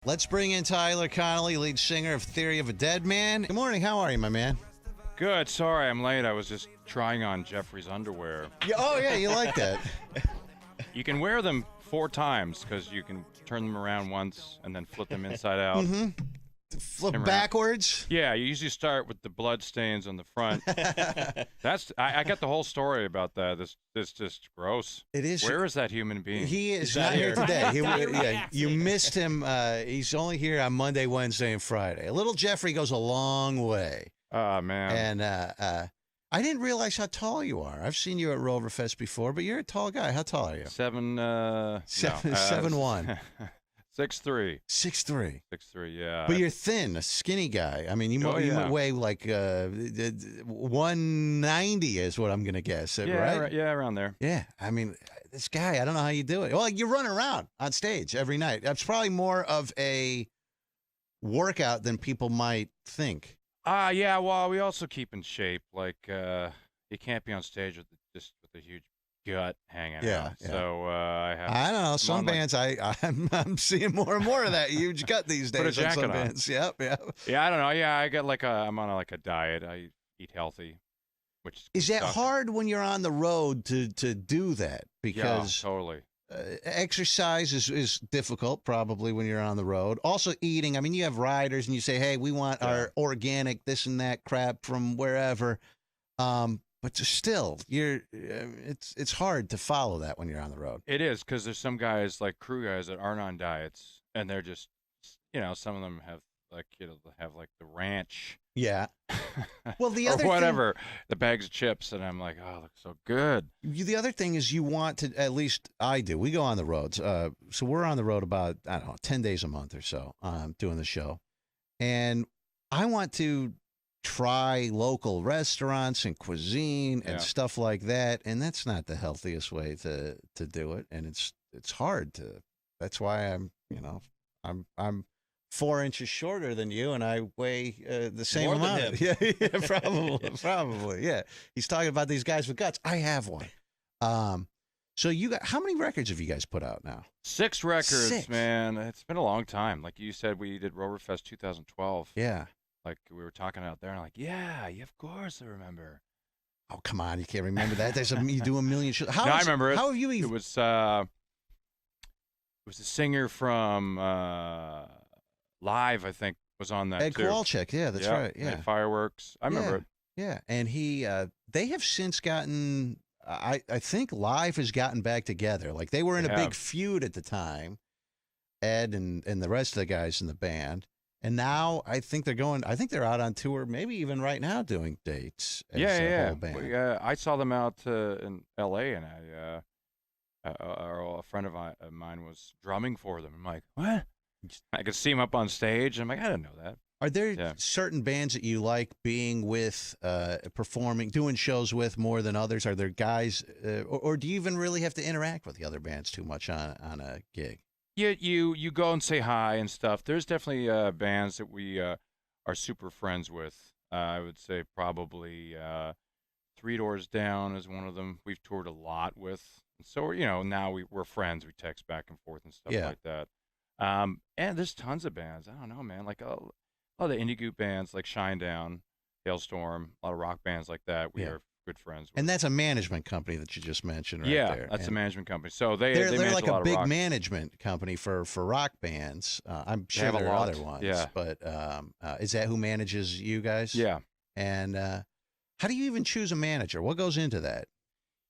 Let's bring in Tyler Connolly, lead singer of Theory of a Deadman. Good morning. How are you, my man? Good. Sorry, I'm late. I was just trying on Jeffrey's underwear. Yeah, you like that. You can wear them 4 times because you can turn them around once and then flip them inside out. Mm-hmm. Flip backwards. Yeah, you usually start with the blood stains on the front. I got the whole story about that. This just gross. It is. Where is that human being? He is not here today. You missed him. He's only here on Monday, Wednesday, and Friday. Little Jeffrey goes a long way. Oh, man. And I didn't realize how tall you are. I've seen you at RoverFest before, but you're a tall guy. How tall are you? 7'1". 6'3". 6'3". 6'3", yeah. But you're thin, a skinny guy. I mean, you weigh like 190 is what I'm going to guess, right? Yeah, around there. Yeah, I mean, this guy, I don't know how you do it. Well, you run around on stage every night. That's probably more of a workout than people might think. Yeah, well, we also keep in shape. Like, you can't be on stage with a huge gut hanging out. So I don't know. Some bands, I'm seeing more and more of that huge gut these days. Put a jacket on. Bands. Yep. Yeah, I don't know. Yeah, I got I'm on a diet. I eat healthy, which is that hard when you're on the road to do that? Because totally. Exercise is difficult probably when you're on the road. Also eating. I mean, you have riders and you say, hey, we want our organic this and that crap from wherever. But still, it's hard to follow that when you're on the road. It is, because there's some guys, like crew guys, that aren't on diets, and they're just, some of them have the ranch. Yeah. Well, the other or whatever, the bags of chips, and I'm like, oh, it looks so good. The other thing is you want to, at least I do. We go on the roads, so we're on the road about 10 days a month or so, doing the show, and I want to try local restaurants and cuisine and stuff like that, and that's not the healthiest way to do it, and it's hard to. That's why I'm 4 inches shorter than you, and I weigh the same more amount. Than him. Yeah, probably. Yeah, he's talking about these guys with guts. I have one. So you got how many records have you guys put out now? 6 records, 6. Man. It's been a long time. Like you said, we did RoverFest 2012. Yeah. Like we were talking out there, and I'm like, yeah, of course I remember. Oh, come on, you can't remember that? You do a million shows. No, I remember it. How have you even? It was a singer from Live, I think, was on that Ed too. Kowalczyk, yeah, that's right. Yeah, Fireworks. I remember it. Yeah, and they have since gotten. I think Live has gotten back together. Like they were in a big feud at the time, Ed and the rest of the guys in the band. And now I think they're out on tour, maybe even right now doing dates. As a whole band. I saw them out in L.A. and a friend of mine was drumming for them. I'm like, what? I could see him up on stage. I'm like, I didn't know that. Are there certain bands that you like being with, performing, doing shows with more than others? Are there guys, or do you even really have to interact with the other bands too much on a gig? You go and say hi and stuff. There's definitely bands that we are super friends with. I would say probably Three Doors Down is one of them. We've toured a lot with. And so now we're friends. We text back and forth and stuff like that. And there's tons of bands. I don't know, man. Like a lot of the indie goop bands like Shinedown, Hailstorm, a lot of rock bands like that. We are good friends with. And that's a management company that you just mentioned right there. Yeah, that's a management company. So they're like a big management company for rock bands. I'm sure there are other ones. Yeah. But is that who manages you guys? Yeah. And how do you even choose a manager? What goes into that?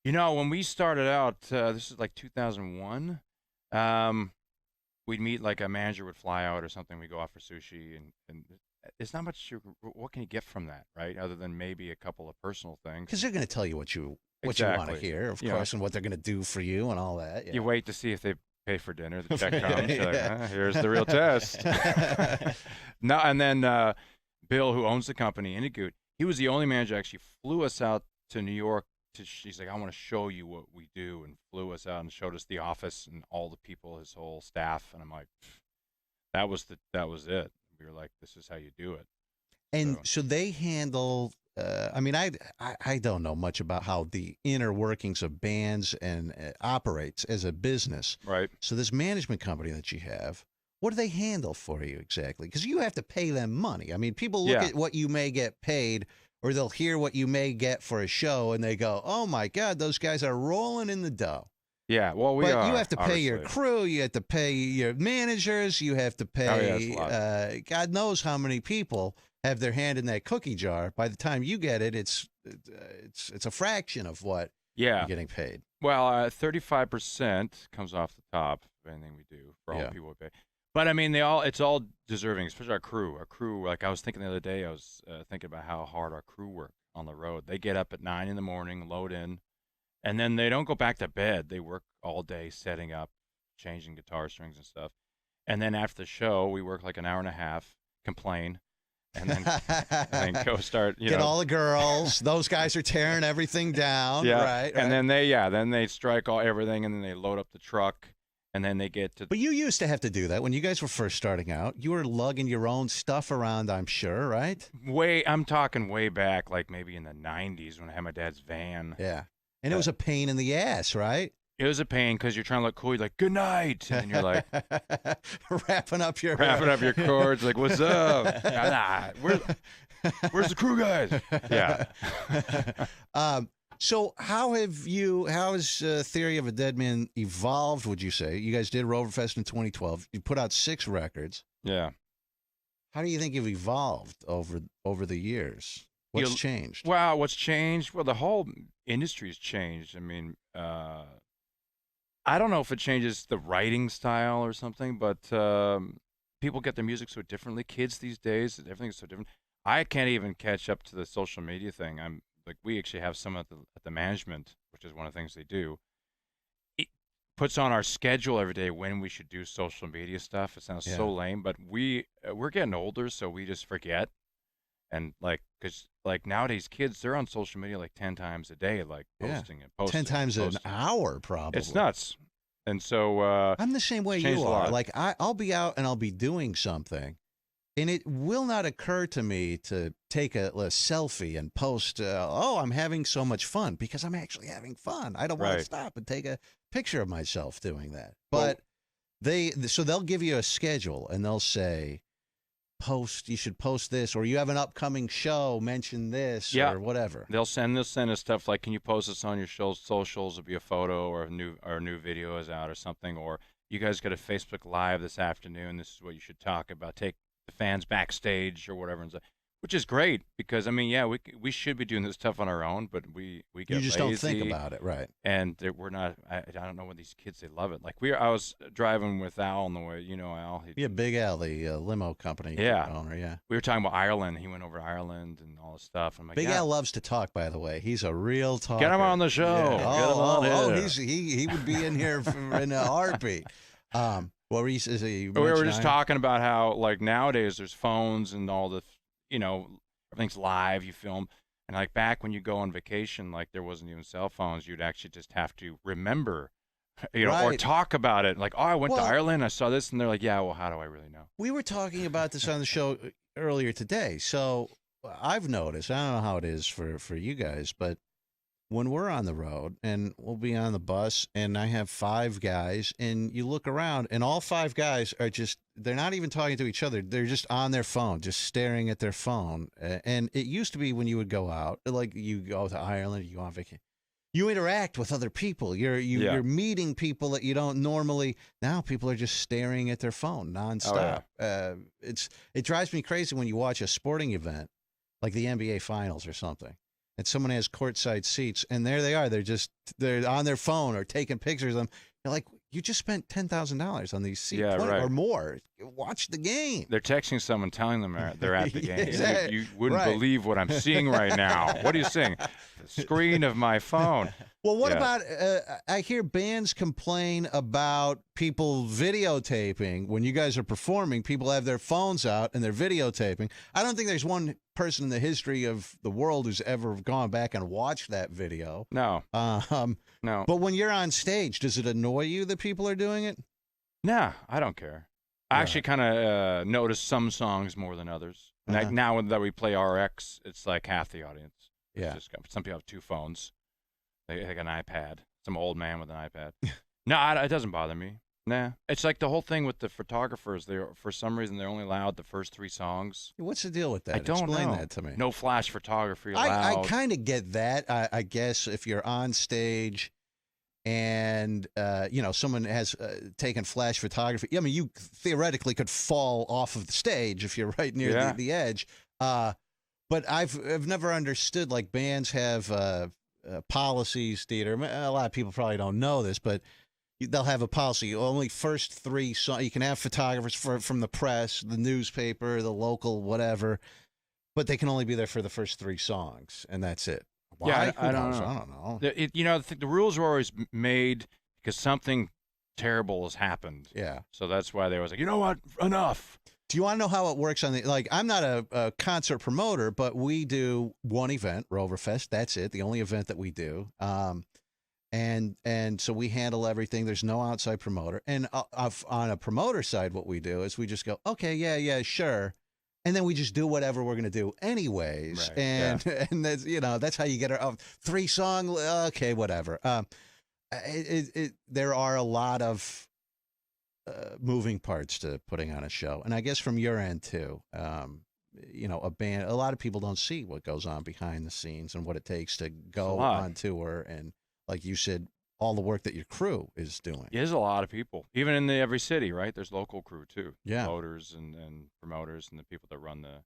When we started out, this is like 2001, we'd meet, like a manager would fly out or something. We'd go out for sushi, and it's not much. What can you get from that, right? Other than maybe a couple of personal things. Because they're going to tell you what you want to hear, of course, and what they're going to do for you and all that. Yeah. You wait to see if they pay for dinner. The check comes. You're like, here's the real test. No, and then Bill, who owns the company, Indigoot, he was the only manager who actually flew us out to New York. He's like, I want to show you what we do, and flew us out and showed us the office and all the people, his whole staff. And I'm like, that was it. We were like, this is how you do it. And so they handle. I mean, I don't know much about how the inner workings of bands and operates as a business. Right. So this management company that you have, what do they handle for you exactly? Because you have to pay them money. I mean, people look Yeah. at what you may get paid, or they'll hear what you may get for a show, and they go, "Oh my God, those guys are rolling in the dough." Yeah, well, we But are. you have to pay your obviously. crew, you have to pay your managers, you have to pay. it's a lot. God knows how many people have their hand in that cookie jar. By the time you get it, it's a fraction of what Yeah. you're getting paid. Well, 35% comes off the top of anything we do for all the people we pay. But I mean, it's all deserving, especially our crew. Our crew, like I was thinking the other day, I was thinking about how hard our crew work on the road. They get up at 9 in the morning, load in, and then they don't go back to bed. They work all day setting up, changing guitar strings and stuff. And then after the show, we work like an hour and a half, complain, and then go start. Get all the girls. Those guys are tearing everything down. Yeah, right. And then they strike everything, and then they load up the truck, and then they get to. But you used to have to do that when you guys were first starting out. You were lugging your own stuff around, I'm sure, right? I'm talking way back, like maybe in the 90s when I had my dad's van. Yeah. And it was a pain in the ass, right? It was a pain because you're trying to look cool. You're like, good night. And then you're like, wrapping up your cords. Like, what's up? Nah, where's the crew guys? Yeah. So how has Theory of a Deadman evolved, would you say? You guys did Roverfest in 2012. You put out 6 records. Yeah. How do you think you've evolved over the years? What's changed? Wow, what's changed? Well, the whole industry's changed. I mean, I don't know if it changes the writing style or something, but people get their music so differently. Kids these days, everything's so different. I can't even catch up to the social media thing. I'm like, we actually have some at the management, which is one of the things they do. It puts on our schedule every day when we should do social media stuff. It sounds so lame, but we're getting older, so we just forget. And because nowadays kids, they're on social media like 10 times a day, like posting and posting. 10 times an hour, probably. It's nuts. And so I'm the same way you are. Like I'll be out and I'll be doing something, and it will not occur to me to take a selfie and post. I'm having so much fun, because I'm actually having fun. I don't want to stop and take a picture of myself doing that. But they'll give you a schedule and they'll say, you should post this, or you have an upcoming show, mention this, or whatever. They'll send us stuff like, can you post this on your socials? It'll be a photo, or a new video is out or something, or you guys got a Facebook Live this afternoon. This is what you should talk about. Take the fans backstage or whatever, which is great, because I mean, we should be doing this stuff on our own, but we get you just lazy, don't think about it, right? And we're not. I don't know what these kids, they love it. Like I was driving with Al on the way. You know Al. Big Al, the limo company owner. Yeah. We were talking about Ireland. He went over to Ireland and all this stuff. I'm like, Big Al loves to talk. By the way, he's a real talker. Get him on the show. Yeah. Get him on he would be in here in a heartbeat. What were you saying? We were just talking about how nowadays there's phones and all the everything's live, you film. And back when you go on vacation, there wasn't even cell phones. You'd actually just have to remember, or talk about it. I went to Ireland, I saw this, and they're like, yeah, well, how do I really know? We were talking about this on the show earlier today. So I've noticed, I don't know how it is for you guys, but when we're on the road and we'll be on the bus and I have 5 guys, and you look around and all 5 guys are they're not even talking to each other. They're just on their phone, just staring at their phone. And it used to be when you would go out, like you go to Ireland, you go on vacation, you interact with other people. You're meeting people that you don't normally. Now people are just staring at their phone nonstop. Oh, yeah. It drives me crazy when you watch a sporting event like the NBA Finals or something, and someone has courtside seats, and there they are. They're on their phone or taking pictures of them. You're like, you just spent $10,000 on these seats or more. Watch the game. They're texting someone, telling them they're at the game. Exactly. You wouldn't believe what I'm seeing right now. What are you seeing? The screen of my phone. Well, what about, I hear bands complain about people videotaping. When you guys are performing, people have their phones out and they're videotaping. I don't think there's one person in the history of the world who's ever gone back and watched that video. No. No. But when you're on stage, does it annoy you that people are doing it? Nah, I don't care. I actually kind of notice some songs more than others. Now that we play RX, it's like half the audience. Some people have 2 phones. They got an iPad. Some old man with an iPad. No, it doesn't bother me. Nah, it's like the whole thing with the photographers. For some reason they're only allowed the first 3 songs. What's the deal with I that? don't Explain know. that to me. No flash photography I allowed. kind of get that. I guess if you're on stage and someone has taken flash photography, I mean, you theoretically could fall off of the stage if you're right near Yeah. the edge. But I've never understood, like, bands have policies, theater. A lot of people probably don't know this, but they'll have a policy. Only first 3 songs. You can have photographers from the press, the newspaper, the local, whatever, but they can only be there for the first 3 songs, and that's it. Why? Yeah, I don't know. The rules were always made because something terrible has happened. Yeah. So that's why they was like, you know what, enough. Do you want to know how it works on the, like, I'm not a concert promoter, but we do one event, Roverfest. That's it. The only event that we do. And so we handle everything. There's no outside promoter. And on a promoter side, what we do is we just go, okay, yeah, sure. And then we just do whatever we're going to do anyways. Right, And and that's, that's how you get our 3 song. Okay, whatever. There are a lot of moving parts to putting on a show. And I guess from your end too, a band, a lot of people don't see what goes on behind the scenes and what it takes to go on tour. And like you said, all the work that your crew is doing. Yeah, there's a lot of people, even in every city, right? There's local crew too. Yeah. Promoters and promoters and the people that run the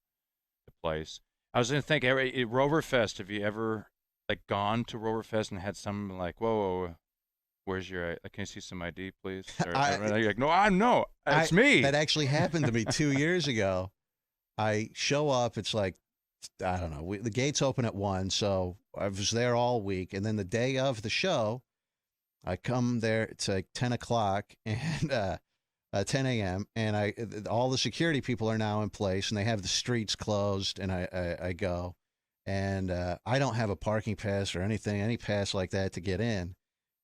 place. I was going to think, Roverfest, have you ever like gone to Roverfest and had someone like, whoa, where's your, can you see some ID, please? Or, you're like, no, it's me. That actually happened to me 2 years ago. I show up, it's like, I don't know, the gates open at 1, so I was there all week. And then the day of the show, I come there, it's like 10 o'clock and 10 a.m. And all the security people are now in place and they have the streets closed. And I go and I don't have a parking pass or anything, any pass like that to get in.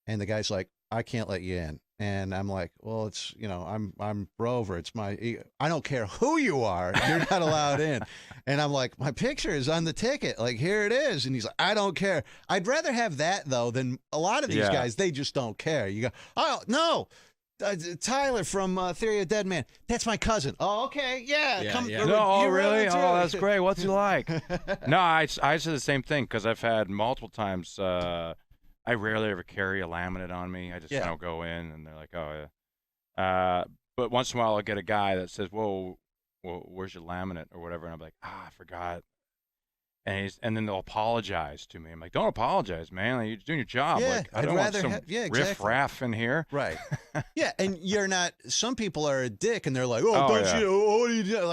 And the guy's like, I can't let you in. And I'm like, well, it's, I'm Rover. It's I don't care who you are. You're not allowed in. And I'm like, my picture is on the ticket. Like, here it is. And he's like, I don't care. I'd rather have that, though, than a lot of these guys. They just don't care. You go, oh, no. Tyler from Theory of Deadman. That's my cousin. Oh, okay. Yeah. Come, No, oh, really? Oh, that's great. What's he like? No, I say the same thing because I've had multiple times. I rarely ever carry a laminate on me. I just go in, and they're like, oh, yeah. But once in a while, I'll get a guy that says, whoa, where's your laminate or whatever? And I'm like, I forgot. And then they'll apologize to me. I'm like, don't apologize, man. Like, you're doing your job. Yeah, like, I don't want some riff-raff in here. Right. Yeah, and you're not. Some people are a dick, and they're like, oh don't you? What do you do?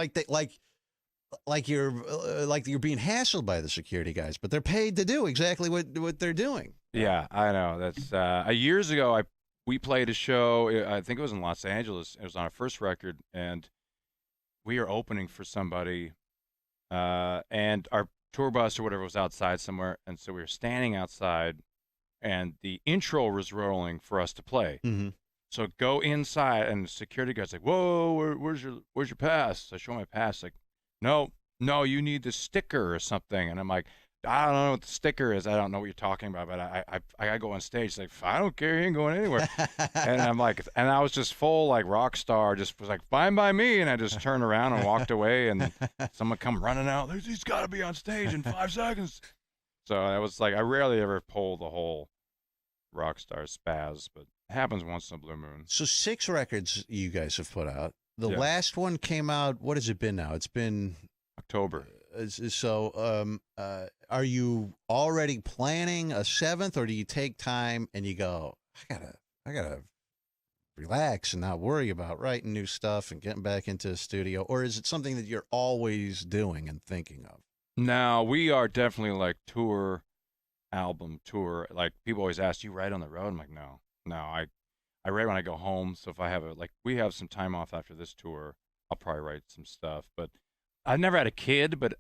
Like you're being hassled by the security guys, but they're paid to do exactly what they're doing. Yeah, I know. That's years ago. We played a show. I think it was in Los Angeles. It was on our first record, and we were opening for somebody, and our tour bus or whatever was outside somewhere, and so we were standing outside, and the intro was rolling for us to play. Mm-hmm. So go inside, and the security guy's like, "Whoa, where's your pass?" So I show my pass, like, "No, you need the sticker or something." And I'm like, I don't know what the sticker is. I don't know what you're talking about, but I gotta go on stage. Like, I don't care, you ain't going anywhere. And I'm like, and I was just full like rock star, just was like, fine by me. And I just turned around and walked away, and someone come running out. He's got to be on stage in 5 seconds. So I was like, I rarely ever pull the whole rock star spaz, but it happens once in a blue moon. So 6 records you guys have put out. The last one came out. What has it been now? It's been October. So, are you already planning a 7th, or do you take time and you go, I gotta relax and not worry about writing new stuff and getting back into the studio? Or is it something that you're always doing and thinking of? No, we are definitely like album tour. Like, people always ask, you write on the road? I'm like, no, I write when I go home. So if I have we have some time off after this tour, I'll probably write some stuff. But I've never had a kid, but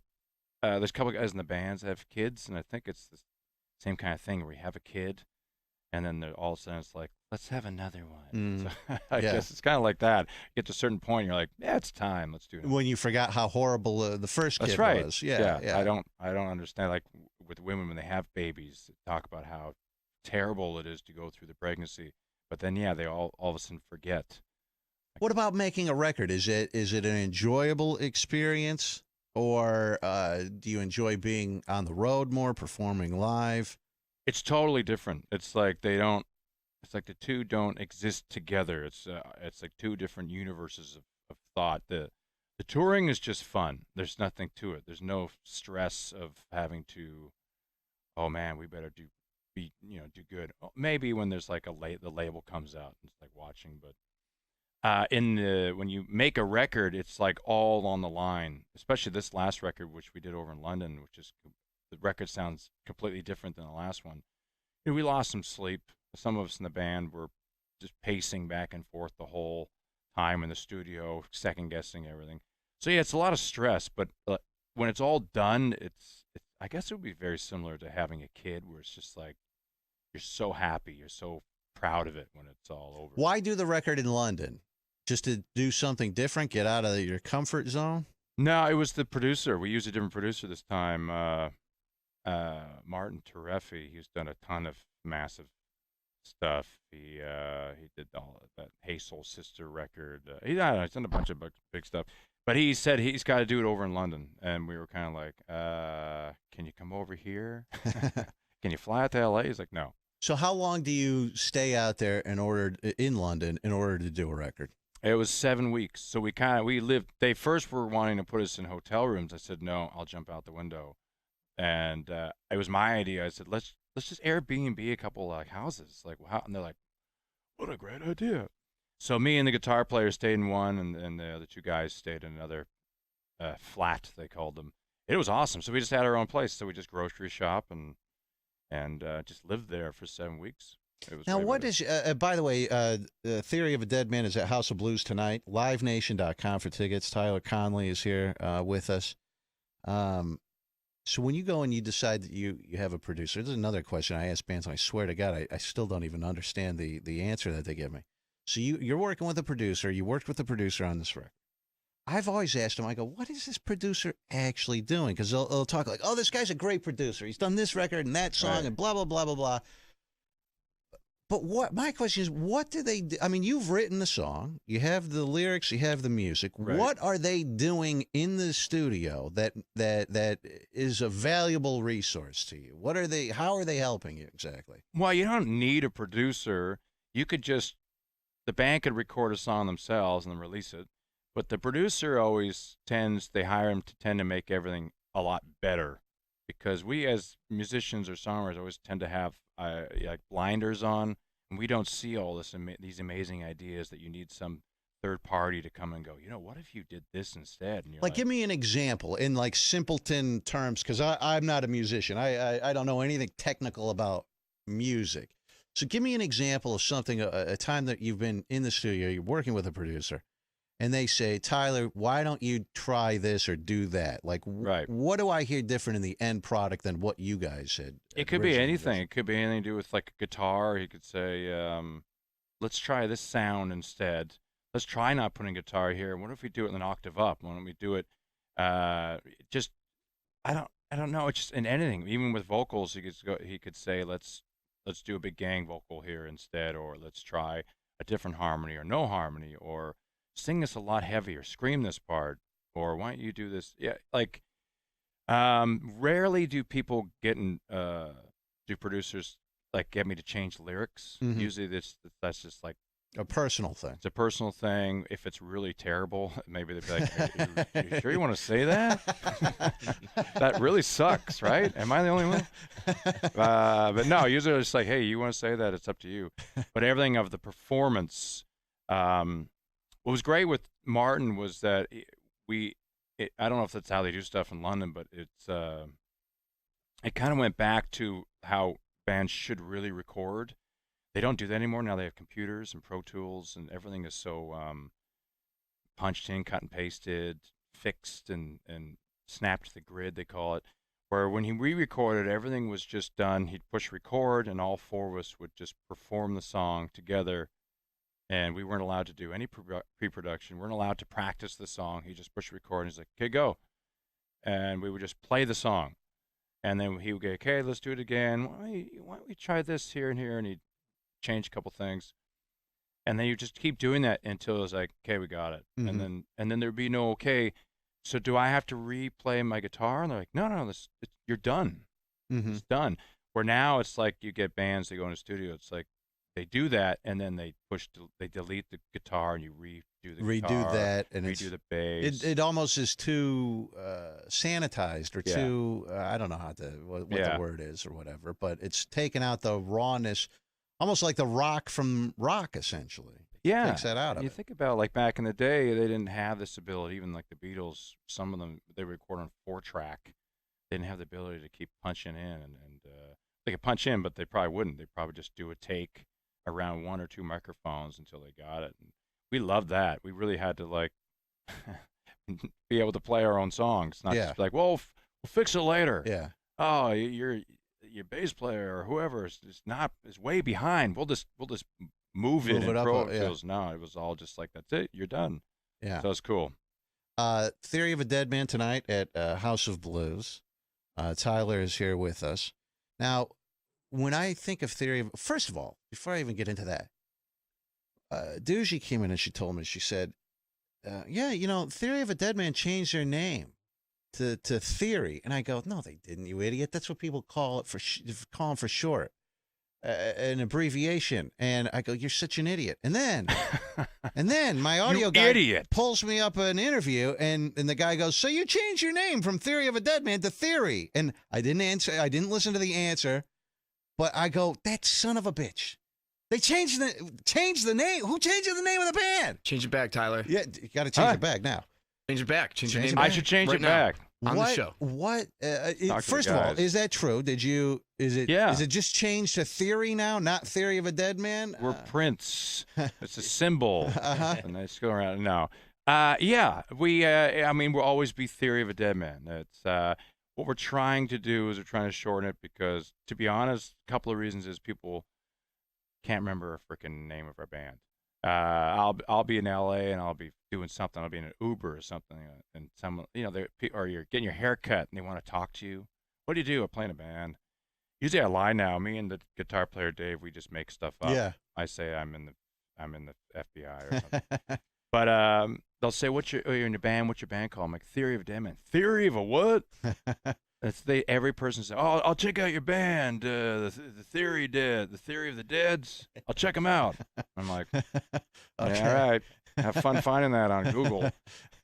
there's a couple of guys in the bands that have kids, and I think it's the same kind of thing where you have a kid, and then all of a sudden it's like, let's have another one. So I guess it's kind of like that. You get to a certain point, and you're like, yeah, it's time. Let's do it. When you forgot how horrible the first kid was. Yeah. I don't understand, like, with women when they have babies, talk about how terrible it is to go through the pregnancy. But then, yeah, they all of a sudden forget. What about making a record? Is it an enjoyable experience, or do you enjoy being on the road more, performing live? It's totally different. It's like they don't. It's like the two don't exist together. It's like two different universes of thought. The touring is just fun. There's nothing to it. There's no stress of having to. Oh man, we better do good. Maybe when there's like the label comes out, it's like watching. But when you make a record, it's like all on the line. Especially this last record, which we did over in London, which is the record sounds completely different than the last one. We lost some sleep. Some of us in the band were just pacing back and forth the whole time in the studio, second guessing everything. So yeah, it's a lot of stress, but when it's all done, I guess it would be very similar to having a kid, where it's just like you're so happy, you're so proud of it when it's all over. Why do the record in London? Just to do something different, get out of your comfort zone? No, it was the producer. We used a different producer this time, Martin Tereffi. He's done a ton of massive stuff. He did all of that Hey Soul Sister record. He's done a bunch of big stuff. But he said he's got to do it over in London, and we were kind of like, "Can you come over here? Can you fly out to LA?" He's like, "No." So how long do you stay out there in London in order to do a record? It was 7 weeks. So we lived. They first were wanting to put us in hotel rooms. I said, "No, I'll jump out the window." And it was my idea. I said, "Let's just Airbnb a couple like houses." Like, wow. And they're like, "What a great idea." So me and the guitar player stayed in one, and the other two guys stayed in another flat, they called them. It was awesome. So we just had our own place. So we just grocery shop and just lived there for 7 weeks. It was Now, way what better. is, by the way, the Theory of a Deadman is at House of Blues tonight. LiveNation.com for tickets. Tyler Connolly is here with us. So when you go and you decide that you have a producer, this is another question I ask bands, and I swear to God, I still don't even understand the answer that they give me. So you're working with a producer. You worked with a producer on this record. I've always asked them, I go, what is this producer actually doing? Because they'll talk like, oh, this guy's a great producer. He's done this record and that song and blah, blah, blah, blah, blah. But my question is, what do they do? I mean, you've written the song, you have the lyrics, you have the music. Right. What are they doing in the studio that is a valuable resource to you? How are they helping you exactly? Well, you don't need a producer. You could the band could record a song themselves and then release it. But the producer they hire him to tend to make everything a lot better, because we as musicians or songwriters always tend to have like blinders on, and we don't see all these amazing ideas that you need some third party to come and go, what if you did this instead? And you're Like, give me an example in like simpleton terms, because I'm not a musician. I don't know anything technical about music. So give me an example of something, a time that you've been in the studio, you're working with a producer, and they say, Tyler, why don't you try this or do that? Like, Right. What do I hear different in the end product than what you guys said? It could be anything. It could be anything to do with like a guitar. He could say, let's try this sound instead. Let's try not putting guitar here. What if we do it an octave up? Why don't we do it just I don't know. It's just in anything. Even with vocals, he could say, let's do a big gang vocal here instead, or let's try a different harmony or no harmony, or sing this a lot heavier, scream this part, or why don't you do this? Yeah, like rarely do people do producers like get me to change lyrics. Mhm. Usually that's just like A personal thing. it's a personal thing. If it's really terrible, maybe they'd be like, "Are you sure you want to say that? That really sucks, right? Am I the only one?" But no, usually it's like, "Hey, you want to say that? It's up to you." But everything of the performance, what was great with Martin was that I don't know if that's how they do stuff in London, but it kind of went back to how bands should really record. They don't do that anymore. Now they have computers and Pro Tools, and everything is so punched in, cut and pasted, fixed, and snapped to the grid, they call it. Where when he re-recorded, everything was just done. He'd push record, and all four of us would just perform the song together. And we weren't allowed to do any pre-production. We weren't allowed to practice the song. He just pushed record, and he's like, "Okay, go." And we would just play the song. And then he would go, "Okay, let's do it again. Why don't we try this here and here?" And he'd change a couple things. And then you just keep doing that until it's like, okay, we got it. Mhm. And then there'd be no, okay, so do I have to replay my guitar? And they're like, no, you're done. Mhm. It's done. Where now it's like you get bands, they go in the studio, it's like they do that, and then they delete the guitar, and you redo the Redo guitar, that, and redo the bass. it almost is too sanitized or Yeah. too I don't know what the Yeah. word is or whatever, but it's taken out the rawness, almost like the rock from rock, essentially. Yeah. Takes that out of You it. think about, like, back in the day, they didn't have this ability. Even like the Beatles, some of them, they record on 4-track. They didn't have the ability to keep punching in, and they could punch in, but they probably wouldn't. They'd probably just do a take around 1 or 2 microphones until they got it. And we loved that. We really had to, like, be able to play our own songs, not Yeah. just be like, well, we'll fix it later. Yeah. Oh, your bass player or whoever is way behind. We'll just move it in up, Pro yeah. Tools. No, it was all just like, that's it. You're done. Yeah. So it's cool. Theory of a Deadman tonight at House of Blues. Tyler is here with us. Now, when I think of first of all, before I even get into that, Doogie came in and she told me, she said, yeah, Theory of a Deadman changed their name to Theory. And I go, no, they didn't, you idiot. That's what people call it call them for short, an abbreviation. And I go, you're such an idiot. And then my audio guy idiot. pulls me up an interview, and the guy goes, so you changed your name from Theory of a Deadman to Theory. And I didn't answer. I didn't listen to the answer, but I go, that son of a bitch. They changed the name. Who changes the name of the band? Change it back, Tyler. Yeah, you got to change it back now. Change it back. Change your Change name it back. I should change right it now. back. On the show. What? Talk to First the of all, guys. is that true? Is it Yeah. Is it just changed to Theory now, not Theory of a Deadman? We're Prince. It's a symbol. Uh-huh. And they just go around. No. Yeah. We'll always be Theory of a Deadman. It's what we're trying to do is we're trying to shorten it because, to be honest, a couple of reasons is people can't remember a freaking name of our band. I'll be in LA and I'll be doing something. I'll be in an Uber or something, and someone, or you're getting your hair cut and they want to talk to you. What do you do? I play in a band. Usually I lie now. Me and the guitar player Dave, we just make stuff up. Yeah. I say I'm in the FBI or something. But they'll say, you're in your band? What's your band called? I'm like, Theory of a Deadman. Theory of a what? Every person says, oh, I'll check out your band. The Theory of the Deads. I'll check them out. I'm like, Okay. yeah, all right. Have fun finding that on Google.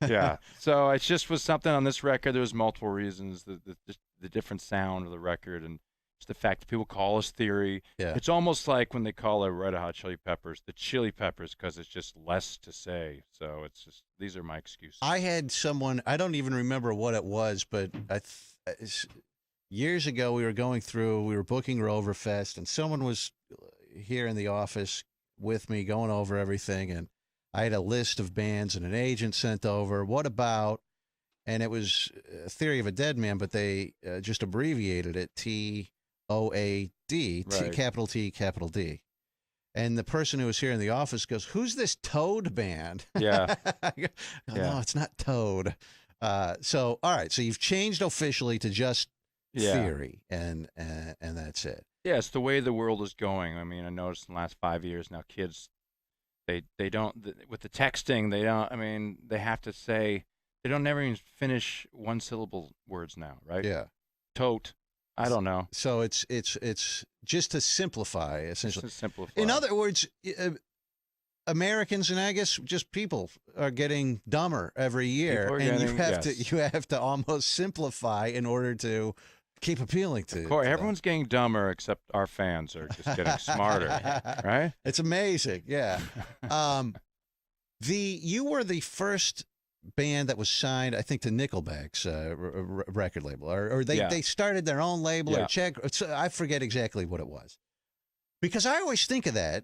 Yeah. So it just was something on this record. There was multiple reasons. The different sound of the record, and just the fact that people call us Theory. Yeah. It's almost like when they call a Red Hot Chili Peppers the Chili Peppers, because it's just less to say. So it's just, these are my excuses. I had someone, I don't even remember what it was, but years ago we were booking Roverfest, and someone was here in the office with me going over everything, and I had a list of bands and an agent sent over. What about, and it was Theory of a Deadman, but they just abbreviated it TOAD, Right. capital T, capital D. And the person who was here in the office goes, who's this Toad band? Yeah. I go, no, it's not Toad. So, all right. So you've changed officially to just Theory, and that's it. Yeah, it's the way the world is going. I mean, I noticed in the last 5 years now, kids, they don't, with the texting, they have to say, they don't never even finish one syllable words now, right? Yeah. Tote. I don't know. So it's just to simplify, essentially. Just to simplify. In other words, Americans, and I guess just people, are getting dumber every year, and you have to almost simplify in order to keep appealing to. Corey, everyone's getting dumber except our fans are just getting smarter, right? It's amazing, yeah. You were the first band that was signed, I think, to Nickelback's record label, or they started their own label, or I forget exactly what it was, because I always think of that.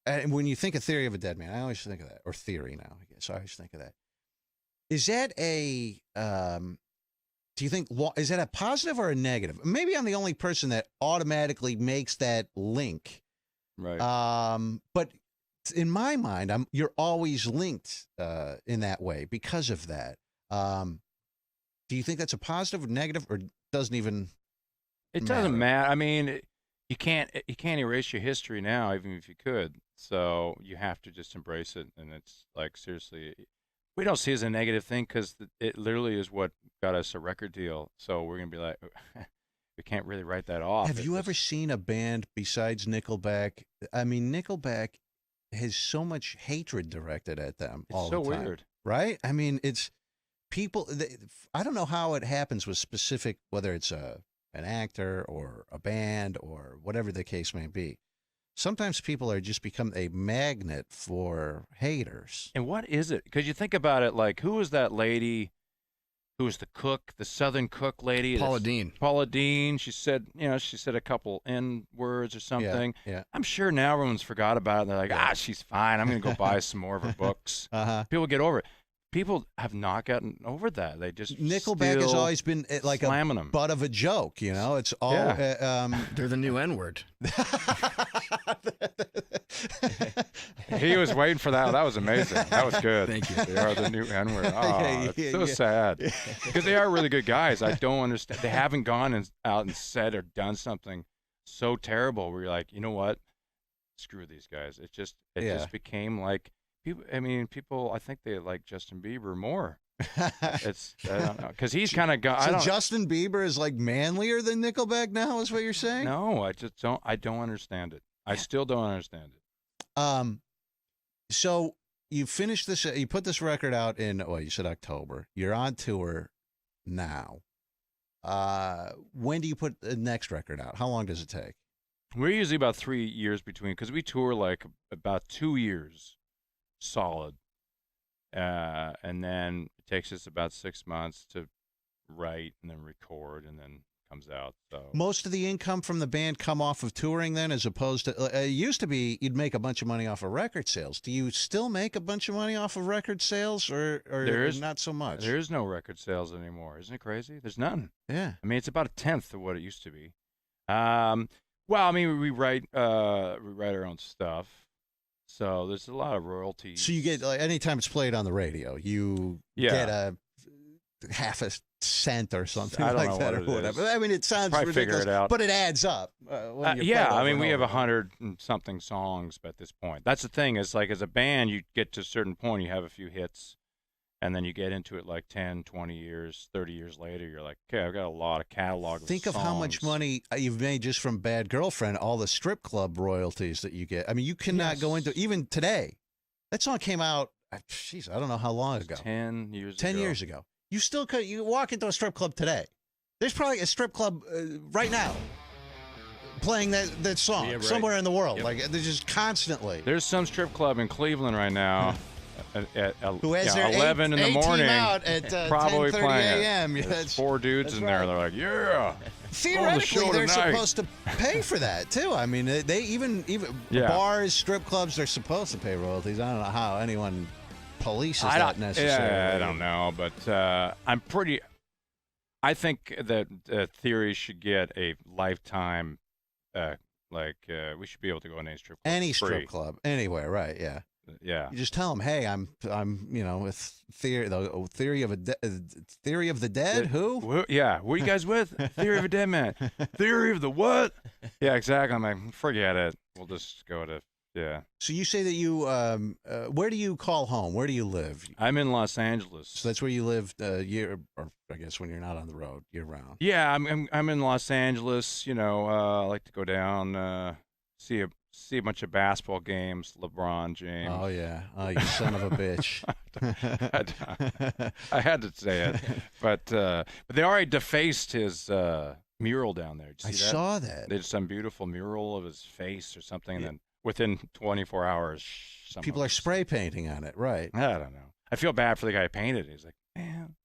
And when you think of Theory of a Deadman, I always think of that, or Theory now, I guess. I always think of that. Is that do you think, is that a positive or a negative? Maybe I'm the only person that automatically makes that link. Right. But in my mind, you're always linked in that way because of that. Do you think that's a positive or negative, or doesn't even It doesn't matter. I mean, you can't erase your history now, even if you could. So you have to just embrace it, and it's like seriously, we don't see it as a negative thing because it literally is what got us a record deal. So we're gonna be like, we can't really write that off. Have you ever seen a band besides Nickelback? I mean, Nickelback has so much hatred directed at them It's all so the time, weird. right? I mean, it's people. I don't know how it happens with specific, whether it's an actor or a band or whatever the case may be. Sometimes people are just become a magnet for haters. And what is it? Because you think about it, like who was that lady? Who was the cook, the Southern cook lady? Paula Deen. Paula Deen. She said a couple N words or something. Yeah. I'm sure now everyone's forgot about it. And they're like, she's fine. I'm going to go buy some more of her books. People get over it. People have not gotten over that. They just Nickelback has always been like a them. butt of a joke. You know, it's all. They're the new N-word. He was waiting for that. That was amazing. That was good. Thank you. They are the new N-word. Oh, it's so sad. Because they are really good guys. I don't understand. They haven't gone out and said or done something so terrible where you're like, you know what? Screw these guys. It just became like people. I think they like Justin Bieber more. It's I don't know because he's kind of gone. So Justin Bieber is like manlier than Nickelback now, is what you're saying? No, I just don't. I don't understand it. I still don't understand it. So you finished this. You put this record out in you said October. You're on tour now. When do you put the next record out? How long does it take? We're usually about 3 years between because we tour like about 2 years solid, and then it takes us about 6 months to write and then record and then comes out. So most of the income from the band come off of touring then, as opposed to it used to be you'd make a bunch of money off of record sales. Do you still make a bunch of money off of record sales, or not so much? There is no record sales anymore. Isn't it crazy? There's none. Yeah. I mean, it's about 1/10 of what it used to be. Well, I mean, we write our own stuff, so there's a lot of royalties. So you get anytime it's played on the radio, you get a half a cent or something like that, or whatever. I mean, it sounds probably ridiculous, figure it out. but it adds up. I mean, we have 100 and something songs at this point. That's the thing. Is like as a band, you get to a certain point, you have a few hits, and then you get into it like 10, 20 years, 30 years later, you're like, okay, I've got a lot of catalog of Think of songs. how much money you've made just from Bad Girlfriend, all the strip club royalties that you get. I mean, you cannot go into, even today, that song came out, I don't know how long ago. 10 years 10 years ago. You still could, you walk into a strip club today. There's probably a strip club right now playing that song somewhere in the world. Yep. Like, they're just constantly. There's some strip club in Cleveland right now. Who has their 11 in the morning, out at probably 10:30 playing a.m. There's 4 dudes in there. They're like, yeah. Theoretically, they're tonight. supposed to pay for that too. I mean, they even bars, strip clubs, they're supposed to pay royalties. I don't know how anyone polices that necessarily. Yeah, I don't know, but I think that Theory should get a lifetime. We should be able to go in any strip club. Any strip club, anywhere, right? Yeah. Yeah. You just tell them, hey, I'm with Theory of the Dead. Who? Yeah. What are you guys with? Theory of a Deadman. Theory of the what? Yeah, exactly. I'm like, forget it. We'll just go to So you say that you where do you call home? Where do you live? I'm in Los Angeles. So that's where you live year, or I guess when you're not on the road year round. Yeah, I'm in Los Angeles. I like to go down see a bunch of basketball games. LeBron James. Oh yeah, you son of a bitch. I had to say it, but they already defaced his mural down there. Did you see that? Saw that. They did some beautiful mural of his face or something, and then within 24 hours, people are spray painting on it. Right. I don't know. I feel bad for the guy who painted it. He's like, man.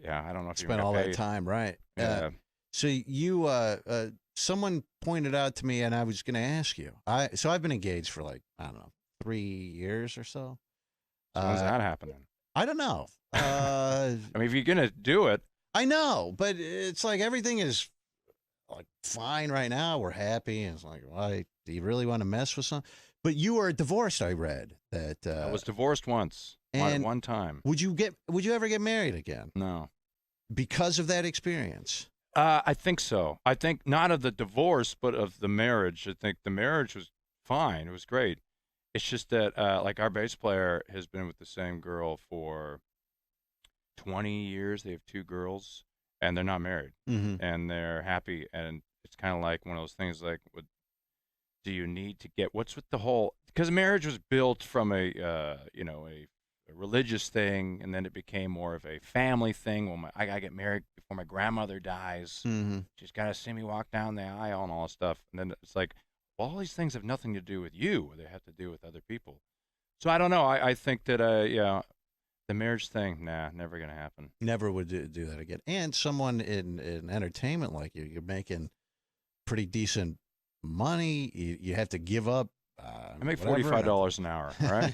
Yeah, I don't know if you spent all that time, right? Yeah. So you, someone pointed out to me, and I was going to ask you. So I've been engaged for 3 years or so. When's that happening? I don't know. I mean, if you're going to do it. I know, but it's like everything is fine right now. We're happy. And it's like, why do you really want to mess with something? But you were divorced, I read. That I was divorced once. And one time. Would you ever get married again? No. Because of that experience? I think so. I think not of the divorce, but of the marriage. I think the marriage was fine. It was great. It's just that like our bass player has been with the same girl for 20 years. They have 2 girls, and they're not married, Mm-hmm. and they're happy. And it's kind of like one of those things like, do you need to get what's with the whole? Because marriage was built from a a religious thing, and then it became more of a family thing. Well, I gotta get married before my grandmother dies. Mm-hmm. She's gotta see me walk down the aisle and all this stuff. And then it's like, well, all these things have nothing to do with you. They have to do with other people. So I don't know. I think that the marriage thing, nah, never gonna happen. Never would do that again. And someone in entertainment like you, you're making pretty decent money. You have to give up. I make whatever, $45 an hour. All right.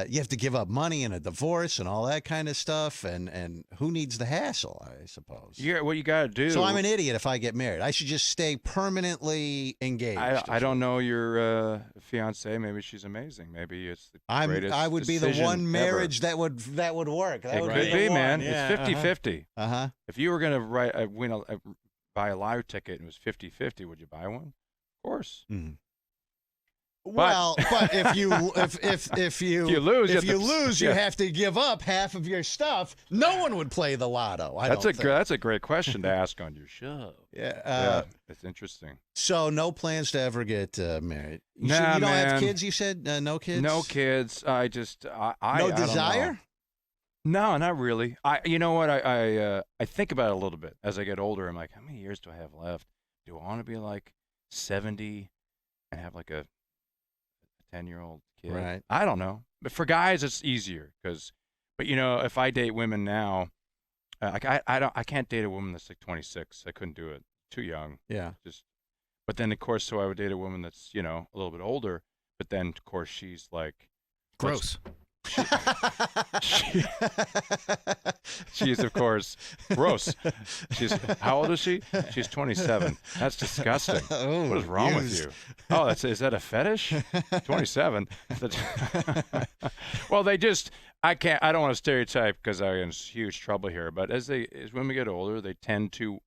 You have to give up money in a divorce and all that kind of stuff. And who needs the hassle, I suppose. Yeah, what you gotta do. So I'm an idiot if I get married. I should just stay permanently engaged. I don't know your fiance. Maybe she's amazing. Maybe it's the greatest I would be the decision one marriage ever. that would work. That It would could the be, one. man. Yeah, It's 50-50. Uh-huh. If you were gonna buy a lottery ticket and it was 50-50, would you buy one? Of course. Mm-hmm. Well, but if you lose, you have to give up half of your stuff. No one would play the lotto. That's a great question to ask on your show. Yeah, it's interesting. So no plans to ever get married. You Nah, you don't have man. kids. You said no kids. No kids. I just I No I don't know. desire. No, not really. You know what? I think about it a little bit as I get older. I'm like, how many years do I have left? Do I want to be like 70 and have like a 10-year-old kid? Right. I don't know. But for guys, it's easier but if I date women now, I can't date a woman that's like 26. I couldn't do it. Too young. Yeah. But then of course, so I would date a woman that's a little bit older. But then of course she's like Gross. She's of course gross. How old is she? She's 27. That's disgusting. Oh, what is wrong with you? Oh, is that a fetish? 27. Well, I don't want to stereotype because I'm in huge trouble here, but as women get older, they tend to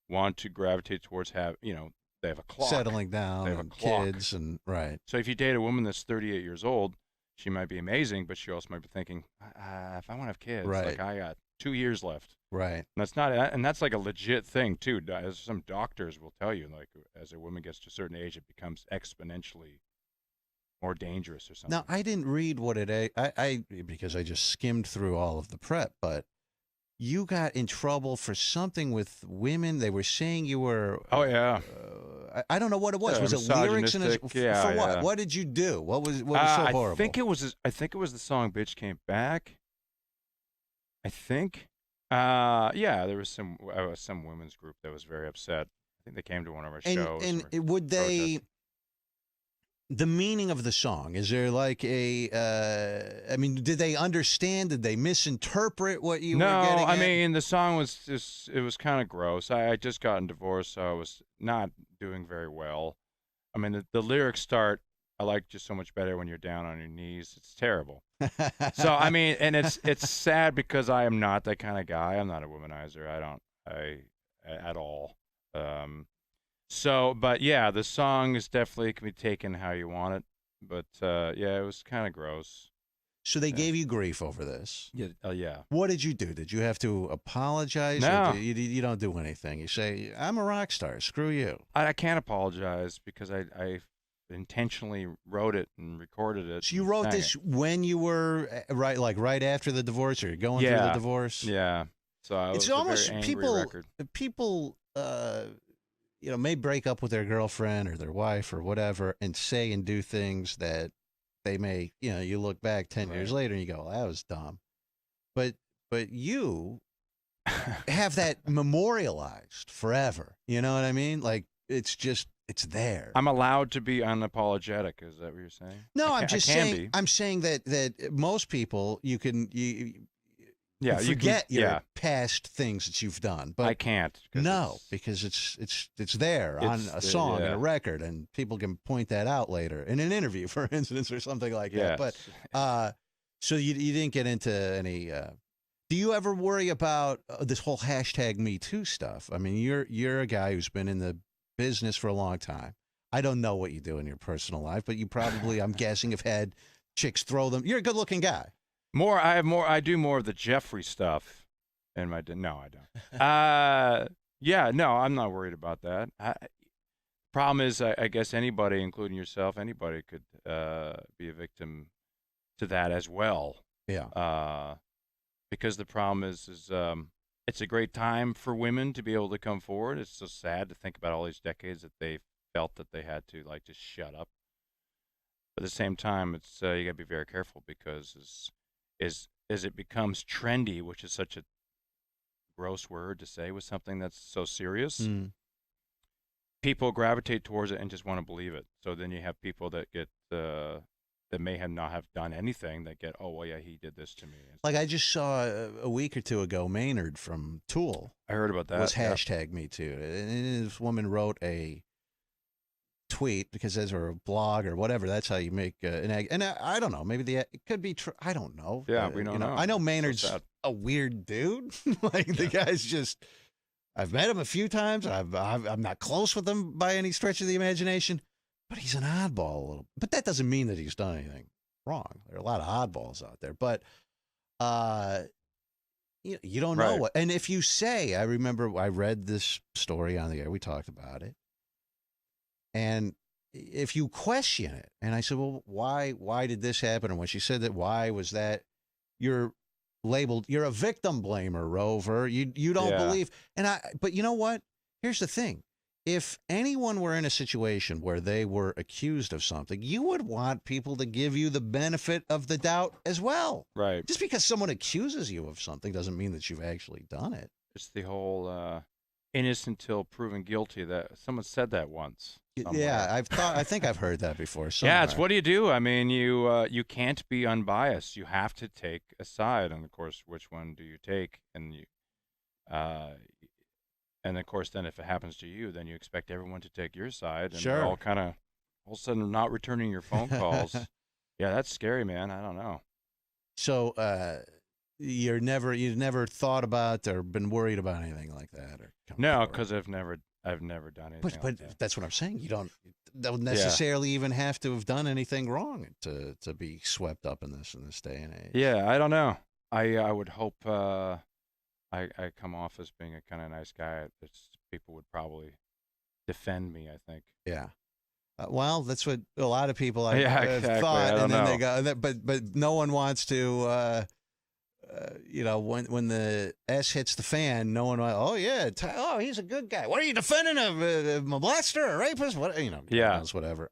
want to gravitate towards they have a clock. Settling down, They have a and clock. kids, and right. So if you date a woman that's 38 years old, she might be amazing, but she also might be thinking, if I want to have kids, Right. like I got 2 years left. Right. And that's like a legit thing too. As some doctors will tell you, like as a woman gets to a certain age, it becomes exponentially more dangerous or something. Now, I didn't read what I because I just skimmed through all of the prep, but you got in trouble for something with women. They were saying you were. Oh yeah. I don't know what it was. Yeah, Was it lyrics and misogynistic. Yeah, for what? yeah. What did you do? What was so horrible? I think it was the song "Bitch Came Back." I think. Yeah, there was some women's group that was very upset. I think they came to one of our shows. And would they? The meaning of the song, is there like I mean, did they understand? Did they misinterpret what you were getting No, at? I mean, the song was it was kind of gross. I just gotten divorced, so I was not doing very well. I mean, the lyrics start, I like you so much better when you're down on your knees. It's terrible. So, I mean, and it's sad because I am not that kind of guy. I'm not a womanizer. At all. But yeah, the song is definitely can be taken how you want it. But yeah, it was kind of gross. So they gave you grief over this. Yeah. Yeah. What did you do? Did you have to apologize? No. Or you don't do anything. You say, I'm a rock star. Screw you. I can't apologize because I intentionally wrote it and recorded it. So you and wrote sang this it. when you were right after the divorce, or you're going through the divorce? Yeah. So It's it was a almost very angry record. people may break up with their girlfriend or their wife or whatever and say and do things that they may, you look back 10 years Right. later and you go, well, that was dumb. But you have that memorialized forever. You know what I mean? Like it's there. I'm allowed to be unapologetic. Is that what you're saying? No, I I'm just I can saying. be. I'm saying that most people you Yeah, forget you can, your past things that you've done, but I can't. no, because it's there on a song and yeah. a record, and people can point that out later in an interview, for instance, or something like that. Yes. But so you didn't get into any. Do you ever worry about this whole hashtag Me Too stuff? I mean, you're a guy who's been in the business for a long time. I don't know what you do in your personal life, but you probably, I'm guessing, have had chicks throw them. You're a good-looking guy. I do more of the Jeffrey stuff. No, I don't. Yeah, no, I'm not worried about that. Problem is, I guess anybody, including yourself, anybody could be a victim to that as well. Yeah. Because the problem is it's a great time for women to be able to come forward. It's so sad to think about all these decades that they felt that they had to like just shut up. But at the same time, it's you gotta be very careful because as it becomes trendy, which is such a gross word to say with something that's so serious, people gravitate towards it and just want to believe it. So then you have people that get that may not have done anything that get, oh well, yeah, he did this to me. Like I just saw a week or two ago, Maynard from Tool. I heard about that. Was hashtag Me Too. And this woman wrote a tweet because as a blog or whatever, that's how you make an egg. And I don't know, maybe it could be true. I don't know. Yeah, we don't know. I know Maynard's a weird dude. Like the guy's just. I've met him a few times. I'm not close with him by any stretch of the imagination, but he's an oddball a little. But that doesn't mean that he's done anything wrong. There are a lot of oddballs out there, but you don't know what. And if you say, I remember I read this story on the air. We talked about it, and if you question it, and I said, well, why did this happen? And when she said that, why was that? You're labeled, you're a victim blamer, Rover. You don't believe. But you know what? Here's the thing. If anyone were in a situation where they were accused of something, you would want people to give you the benefit of the doubt as well. Right. Just because someone accuses you of something doesn't mean that you've actually done it. It's the whole innocent till proven guilty. That someone said that once. Somewhere. Yeah, I think I've heard that before. Somewhere. Yeah, it's what do you do? I mean, you can't be unbiased. You have to take a side, and of course, which one do you take? And and of course, then if it happens to you, then you expect everyone to take your side, and sure. all of a sudden not returning your phone calls. Yeah, that's scary, man. I don't know. So you've never thought about or been worried about anything like that, or no, because I've never done anything. But that's what I'm saying. You don't necessarily even have to have done anything wrong to be swept up in this day and age. Yeah, I don't know. I would hope I come off as being a kind of nice guy. People would probably defend me, I think. Yeah. Well, that's what a lot of people have exactly. thought, and then they go. But no one wants to. When the S hits the fan, no one. Oh yeah, he's a good guy. What are you defending of a molester, a rapist? What whatever.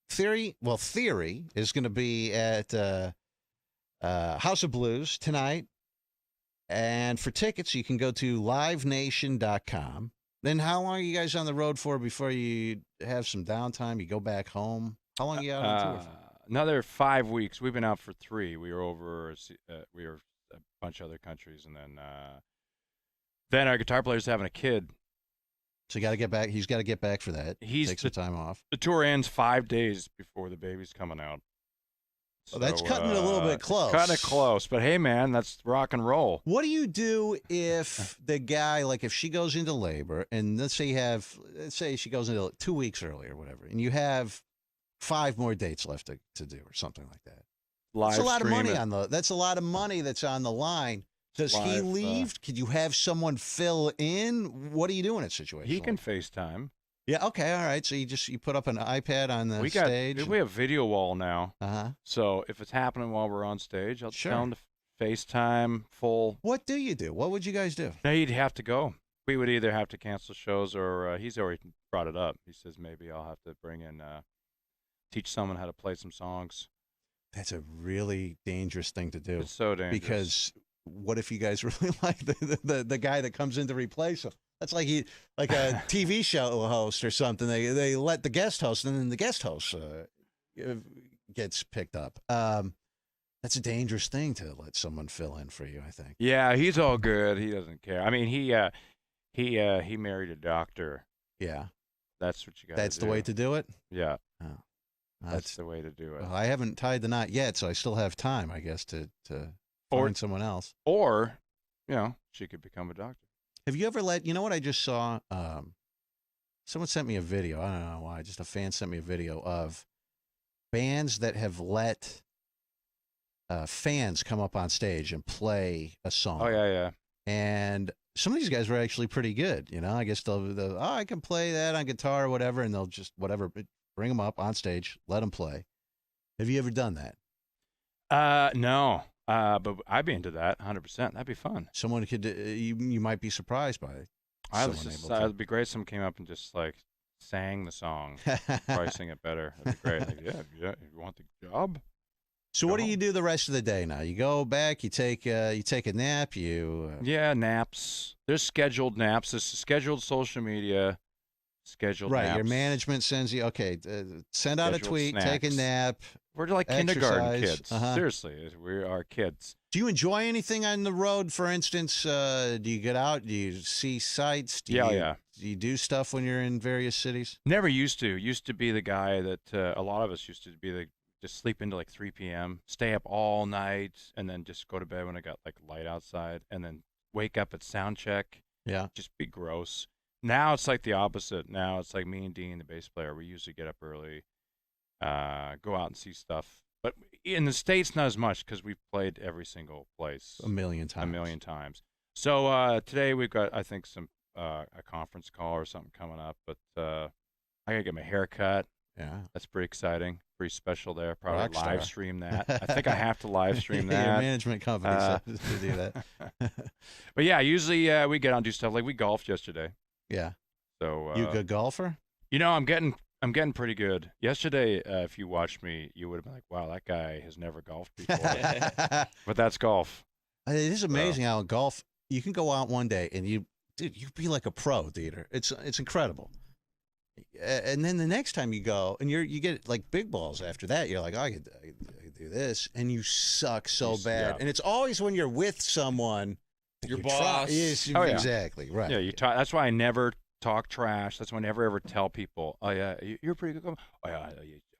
Theory is going to be at House of Blues tonight, and for tickets you can go to livenation.com. Then how long are you guys on the road for before you have some downtime? You go back home. How long are you out on tour for? Another 5 weeks. We've been out for 3. We were over. We were a bunch of other countries, and then our guitar player's having a kid. So you got to get back. He's got to get back for that. Take some time off. The tour ends 5 days before the baby's coming out. So that's cutting it a little bit close. Cutting it close, but hey, man, that's rock and roll. What do you do if the guy, like, if she goes into labor, and let's say she goes into 2 weeks early or whatever, and you have 5 more dates left to do or something like that. That's a lot of money that's a lot of money that's on the line. Does he leave? Could you have someone fill in? What do you do in a situation? He can FaceTime. Yeah. Okay. All right. So you put up an iPad on the stage. We have video wall now. Uh-huh. So if it's happening while we're on stage, I'll tell him to FaceTime full. What do you do? What would you guys do? No, you'd have to go. We would either have to cancel shows or he's already brought it up. He says maybe I'll have to bring in teach someone how to play some songs. That's a really dangerous thing to do. It's so dangerous. Because what if you guys really like the guy that comes in to replace him? That's like a TV show host or something. They let the guest host, and then the guest host gets picked up. That's a dangerous thing to let someone fill in for you, I think. Yeah, he's all good. He doesn't care. I mean, he married a doctor. Yeah. That's what you got. That's the way to do it? Yeah. Oh. That's the way to do it. Well, I haven't tied the knot yet, so I still have time, I guess, to find someone else. Or, she could become a doctor. Have you ever you know what I just saw? someone sent me a video. I don't know why. Just a fan sent me a video of bands that have let fans come up on stage and play a song. Oh yeah. And some of these guys were actually pretty good. I guess they'll I can play that on guitar or whatever, and they'll just bring them up on stage, let them play. Have you ever done that? No. But I'd be into that 100%. That'd be fun. Someone could you might be surprised by it. It'd be great if someone came up and just like sang the song, probably sing it better. That'd be great. Like, yeah, if you want the job. So what do you do the rest of the day now? You go back, you take a nap, Yeah, naps. There's scheduled naps. There's scheduled social media, scheduled right, naps. your management sends you, okay, send out Scheduled a tweet, snacks. take a nap. We're like kindergarten exercise. kids. Uh-huh. Seriously, we are kids. Do you enjoy anything on the road? For instance, do you get out? Do you see sights? Do you do stuff when you're in various cities? Never used to. Used to be the guy that a lot of us used to be just sleep into like 3 p.m., stay up all night, and then just go to bed when it got like light outside, and then wake up at sound check. Yeah. Just be gross. Now it's like the opposite. Now it's like me and Dean, the bass player, we usually get up early, go out and see stuff. But in the States, not as much because we've played every single place. A million times. So today we've got, I think, a conference call or something coming up. But I got to get my hair cut. Yeah. That's pretty exciting. Pretty special there. Probably Rockstar. live stream that. I think I have to live stream that. Your management company says to do that. But yeah, usually we get out and do stuff. Like we golfed yesterday. Yeah. So you a good golfer? I'm getting pretty good. Yesterday, if you watched me, you would have been like, "Wow, that guy has never golfed before." But that's golf. It is amazing how in golf you can go out one day and you'd be like a pro, Dieter. It's incredible. And then the next time you go and you get like big balls after that, you're like, oh, I could do this, and you suck so bad. Yeah. And it's always when you're with someone, Your boss. Yes, Oh, yeah. exactly right. Yeah, that's why I never talk trash. That's why I never ever tell people, "Oh yeah, you're pretty good." Oh yeah,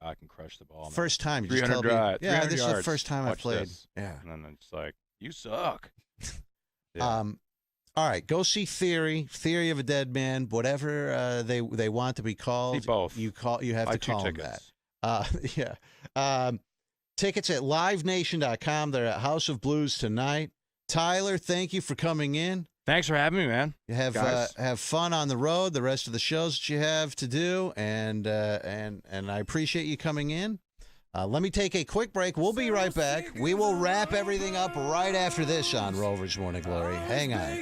I can crush the ball. Man. First time you just 300 tell me, drive, yeah, 300 this is yards. the first time I Watch played. this. Yeah. And then it's like, you suck. Yeah. All right, go see Theory of a Deadman, whatever they want to be called. See both. You have Buy to 2 call them that. tickets. Yeah. Tickets at livenation.com. They're at House of Blues tonight. Tyler, thank you for coming in. Thanks for having me, man. You have fun on the road, the rest of the shows that you have to do, and I appreciate you coming in. Let me take a quick break. We'll be right back. We will wrap everything up right after this on Rover's Morning Glory. Hang on.